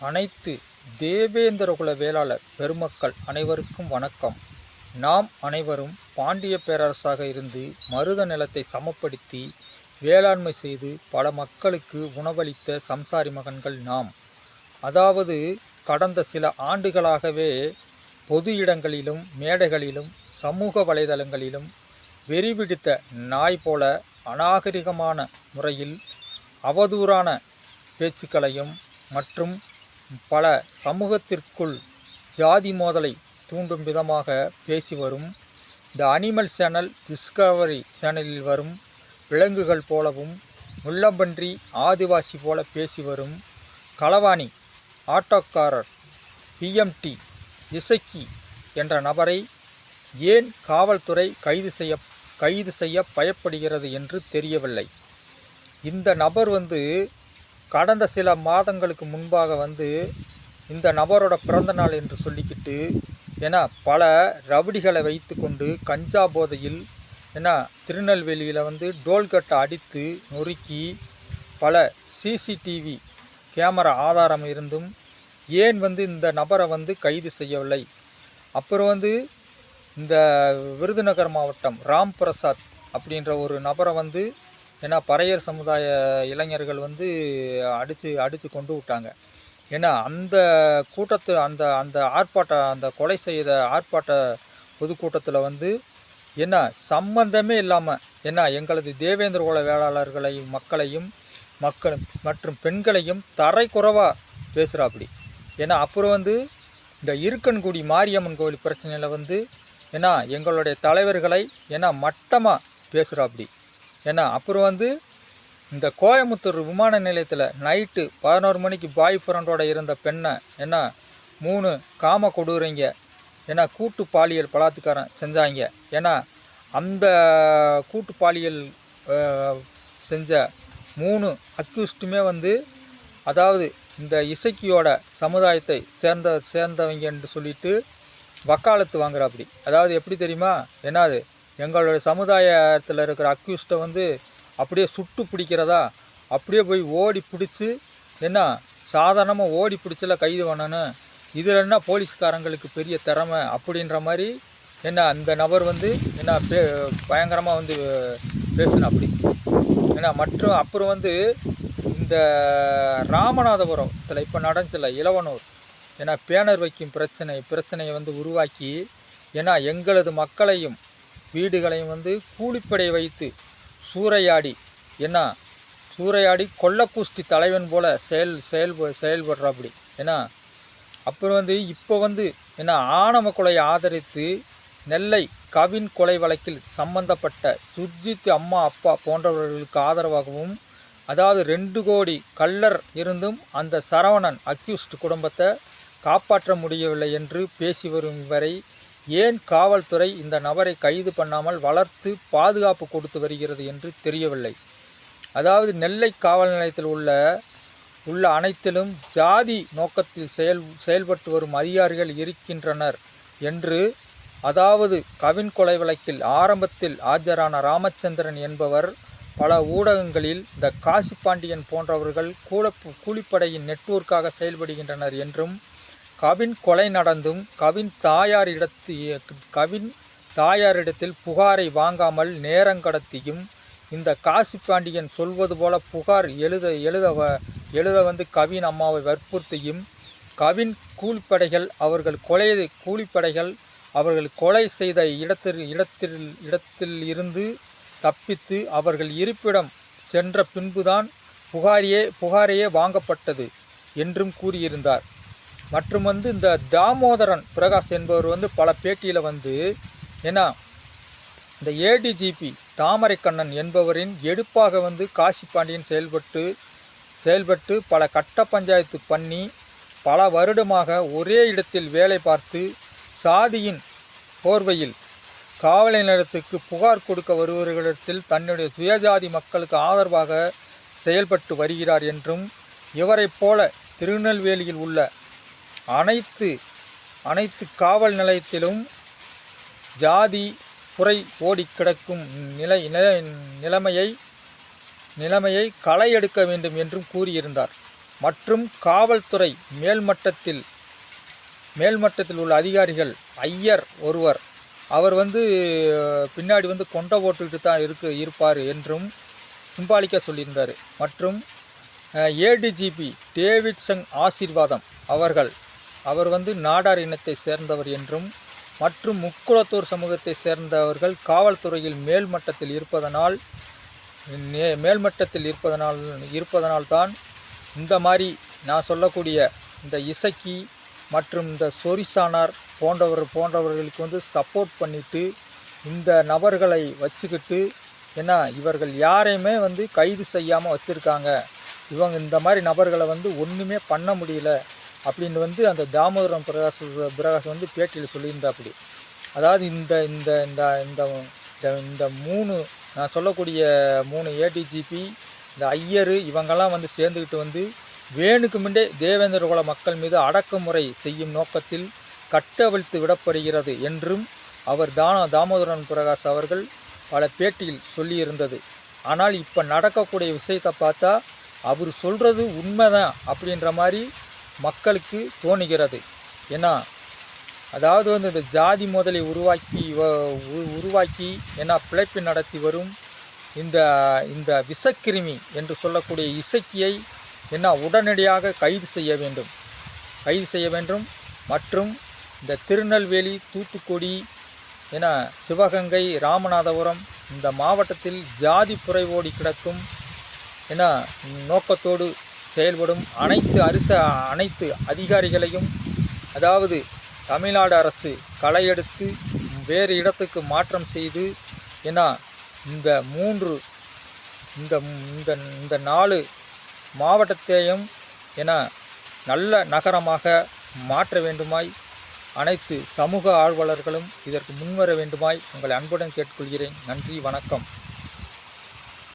அனைத்து தேவேந்திரகுல வேளாளர் பெருமக்கள் அனைவருக்கும் வணக்கம். நாம் அனைவரும் பாண்டிய பேரரசாக இருந்து மருத நிலத்தை சமப்படுத்தி வேளாண்மை செய்து பல மக்களுக்கு உணவளித்த சம்சாரி மகன்கள் நாம். அதாவது கடந்த சில ஆண்டுகளாகவே பொது இடங்களிலும் மேடைகளிலும் சமூக வலைதளங்களிலும் வெறிபிடித்த நாய் போல அநாகரிகமான முறையில் அவதூறான பேச்சுக்களையும் மற்றும் பல சமூகத்திற்குள் ஜாதி மோதலை தூண்டும் விதமாக பேசி வரும் இந்த அனிமல் சேனல் டிஸ்கவரி சேனலில் வரும் விலங்குகள் போலவும் முள்ளம்பன்றி ஆதிவாசி போல பேசி வரும் களவாணி ஆட்டோக்காரர் பிஎம்டி இசக்கி என்ற நபரை ஏன் காவல்துறை கைது செய்ய பயப்படுகிறது என்று தெரியவில்லை. இந்த நபர் கடந்த சில மாதங்களுக்கு முன்பாக இந்த நபரோட பிறந்த நாள் என்று சொல்லிக்கிட்டு பல ரவுடிகளை வைத்து கொண்டு கஞ்சா போதையில் திருநெல்வேலியில் டோல்கட்டை அடித்து நொறுக்கி பல சிசிடிவி கேமரா ஆதாரம் இருந்தும் ஏன் இந்த நபரை கைது செய்யவில்லை. அப்புறம் இந்த விருதுநகர் மாவட்டம் ராம் பிரசாத் அப்படின்ற ஒரு நபரை பறையர் சமுதாய இளைஞர்கள் அடித்து கொண்டு விட்டாங்க. அந்த கூட்டத்து அந்த கொலை செய்த ஆர்ப்பாட்ட பொதுக்கூட்டத்தில் சம்பந்தமே இல்லாமல் எங்களது தேவேந்திர குல வேளாளர்களையும் மற்றும் பெண்களையும் தரைக்குறைவாக பேசுகிறாப்படி. அப்புறம் இந்த இருக்கன்குடி மாரியம்மன் கோவில் பிரச்சனையில் எங்களுடைய தலைவர்களை மட்டமாக பேசுகிறாப்படி. அப்புறம் இந்த கோயம்புத்தூர் விமான நிலையத்தில் நைட்டு 11 மணிக்கு பாய் ஃப்ரெண்டோட இருந்த பெண்ணை 3 காம கொடூரைங்க கூட்டு பாலியல் பலாத்காரம் செஞ்சாங்க. அந்த கூட்டு பாலியல் செஞ்ச 3 அக்யூஸ்டுமே அதாவது இந்த இசக்கியோட சமுதாயத்தை சேர்ந்தவங்க என்று சொல்லிட்டு வக்காலத்து வாங்குறாப்படி. அதாவது எப்படி தெரியுமா, எங்களுடைய சமுதாயத்தில் இருக்கிற அக்யூஸ்ட்டை அப்படியே சுட்டு பிடிக்கிறதா, அப்படியே போய் ஓடி பிடிச்சி சாதாரணமாக ஓடி பிடிச்சல கைது பண்ணணும், இதில் என்ன போலீஸ்காரங்களுக்கு பெரிய திறமை அப்படின்ற மாதிரி அந்த நபர் பயங்கரமாக பேசுனா அப்படி. மற்றும் அப்புறம் இந்த ராமநாதபுரத்தில் இப்போ நடந்துச்சுல இளவனூர் பேனர் வைக்கும் பிரச்சனையை உருவாக்கி எங்களது மக்களையும் வீடுகளையும் கூலிப்படை வைத்து சூறையாடி கொல்லக்கூஷ்டி தலைவன் போல் செயல்படுறாப்படி. அப்புறம் இப்போ ஆணவ கொலையை ஆதரித்து நெல்லை கவின் கொலை வழக்கில் சம்பந்தப்பட்ட சுர்ஜித் அம்மா அப்பா போன்றவர்களுக்கு ஆதரவாகவும், அதாவது 2 கோடி கள்ளர் இருந்தும் அந்த சரவணன் அக்யூஸ்ட் குடும்பத்தை காப்பாற்ற முடியவில்லை என்று பேசி வரும் வரை ஏன் காவல்துறை இந்த நபரை கைது பண்ணாமல் வளர்த்து பாதுகாப்பு கொடுத்து வருகிறது என்று தெரியவில்லை. அதாவது நெல்லை காவல் நிலையத்தில் உள்ள அனைத்திலும் ஜாதி நோக்கத்தில் செயல்பட்டு வரும் அதிகாரிகள் இருக்கின்றனர் என்று, அதாவது கவின் கொலை வழக்கில் ஆரம்பத்தில் ஆஜரான ராமச்சந்திரன் என்பவர் பல ஊடகங்களில் இந்த காசிப்பாண்டியன் போன்றவர்கள் கூலிப்படையின் நெட்வொர்க்காக செயல்படுகின்றனர் என்றும், கவின் கொலை நடந்தும் கவின் தாயாரிடத்தில் புகாரை வாங்காமல் நேரங்கடத்தியும், இந்த காசிப்பாண்டியன் சொல்வது போல புகார் எழுத கவின் அம்மாவை வற்புறுத்தியும், கவின் கூலிப்படைகள் அவர்கள் கொலை செய்த இடத்தில் இருந்து தப்பித்து அவர்கள் இருப்பிடம் சென்ற பின்புதான் புகாரையே வாங்கப்பட்டது என்றும் கூறியிருந்தார். மற்றும் இந்த தாமோதரன் பிரகாஷ் என்பவர் பல பேட்டியில் இந்த ஏடிஜிபி தாமரைக்கண்ணன் என்பவரின் எடுப்பாக காசிப்பாண்டியன் செயல்பட்டு பல கட்ட பஞ்சாயத்து பண்ணி பல வருடமாக ஒரே இடத்தில் வேலை பார்த்து சாதியின் போர்வையில் காவல் நிலையத்துக்கு புகார் கொடுக்க வருபவர்களிடத்தில் தன்னுடைய சுயஜாதி மக்களுக்கு ஆதரவாக செயல்பட்டு வருகிறார் என்றும், இவரைப் போல திருநெல்வேலியில் உள்ள அனைத்து காவல் நிலையத்திலும் ஜாதி புரை ஓடி கிடக்கும் நிலைமையை களை எடுக்க வேண்டும் என்றும் கூறியிருந்தார். மற்றும் காவல்துறை மேல்மட்டத்தில் உள்ள அதிகாரிகள், ஐயர் ஒருவர், அவர் பின்னாடி கொண்டை போட்டுக்கிட்டு தான் இருப்பார் என்றும் சிம்பாலிக்காக சொல்லியிருந்தார். மற்றும் ஏடிஜிபி டேவிட்சன் ஆசீர்வாதம் அவர் நாடார் இனத்தை சேர்ந்தவர் என்றும், மற்றும் முக்குளத்தூர் சமூகத்தை சேர்ந்தவர்கள் காவல்துறையில் மேல்மட்டத்தில் இருப்பதனால் தான் இந்த மாதிரி நான் சொல்லக்கூடிய இந்த இசக்கி மற்றும் இந்த சொரிசானார் போன்றவர்களுக்கு சப்போர்ட் பண்ணிவிட்டு இந்த நபர்களை வச்சுக்கிட்டு இவர்கள் யாரையுமே கைது செய்யாமல் வச்சுருக்காங்க. இவங்க இந்த மாதிரி நபர்களை ஒன்றுமே பண்ண முடியல அப்படின்னு அந்த தாமோதரம் பிரகாஷ் பேட்டியில் சொல்லியிருந்தாப்படி. அதாவது இந்த இந்த இந்த இந்த இந்த 3 நான் சொல்லக்கூடிய 3 ஏடிஜிபி, இந்த ஐயர், இவங்கெல்லாம் சேர்ந்துக்கிட்டு வேணுக்கு முன்னே தேவேந்திர குல மக்கள் மீது அடக்குமுறை செய்யும் நோக்கத்தில் கட்டவிழ்த்து விடப்படுகிறது என்றும் தாமோதரன் பிரகாஷ் அவர்கள் பல பேட்டியில் சொல்லியிருந்தது. ஆனால் இப்போ நடக்கக்கூடிய விஷயத்தை பார்த்தா அவர் சொல்கிறது உண்மைதான் அப்படின்ற மாதிரி மக்களுக்கு தோணுகிறது. ஏன்னா அதாவது இந்த ஜாதி மோதலை உருவாக்கி பிழைப்பு நடத்தி வரும் இந்த விஷக்கிருமி என்று சொல்லக்கூடிய இசக்கியை உடனடியாக கைது செய்ய வேண்டும். மற்றும் இந்த திருநெல்வேலி, தூத்துக்குடி, சிவகங்கை, ராமநாதபுரம் இந்த மாவட்டத்தில் ஜாதி புரைவோடி கிடக்கும் நோக்கத்தோடு செயல்படும் அனைத்து அதிகாரிகளையும், அதாவது தமிழ்நாடு அரசு களையெடுத்து வேறு இடத்துக்கு மாற்றம் செய்து இந்த 4 மாவட்டத்தையும் நல்ல நகரமாக மாற்ற வேண்டுமாய் அனைத்து சமூக ஆர்வலர்களும் இதற்கு முன்வர வேண்டுமாய் உங்களை அன்புடன் கேட்டுக்கொள்கிறேன். நன்றி, வணக்கம்.